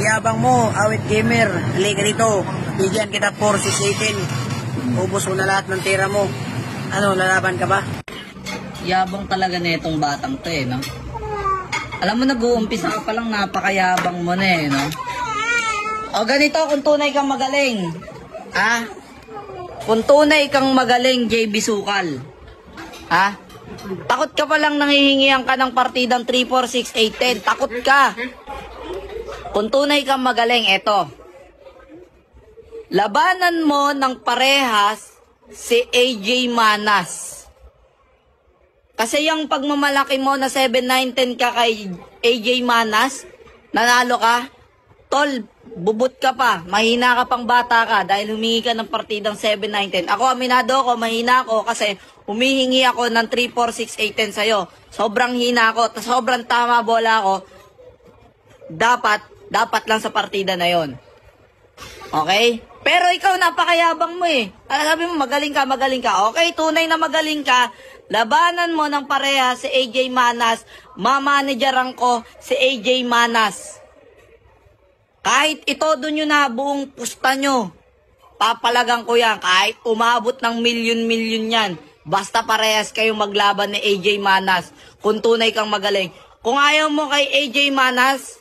yabang mo, awit gamer. Halika dito. Bigyan kita 4,618. Ubus mo na lahat ng tira mo. Ano, lalaban ka ba? Yabang talaga na itong batang to no? Alam mo, nag-uumpisa ka palang napakayabang mo na no? O ganito, kung tunay kang magaling. Kung tunay kang magaling, JB Sukal. Takot ka palang nanghihingihan ka ng partidang 3, 4, 6, 8, 10. Takot ka. Kung tunay kang magaling, eto. Labanan mo ng parehas si AJ Manas. Kasi yung pagmamalaki mo na 7, 9, 10 ka kay AJ Manas, nanalo ka, tol, bubut ka pa, mahina ka pang bata ka dahil humingi ka ng partidang 7, 9, 10. Ako, aminado ako, mahina ako kasi humihingi ako ng 3, 4, 6, 8, 10 sa'yo. Sobrang hina ako, sobrang tama bola ako. Dapat lang sa partida na yon. Okay? Pero ikaw, napakayabang mo eh. Sabi mo, magaling ka. Okay, tunay na magaling ka. Labanan mo ng pareha si AJ Manas. Mamanageran ko si AJ Manas. Kahit itodo nyo na buong pusta nyo, papalagang ko yan. Kahit umabot ng milyon-milyon yan. Basta parehas kayong maglaban ni AJ Manas. Kung tunay kang magaling. Kung ayaw mo kay AJ Manas,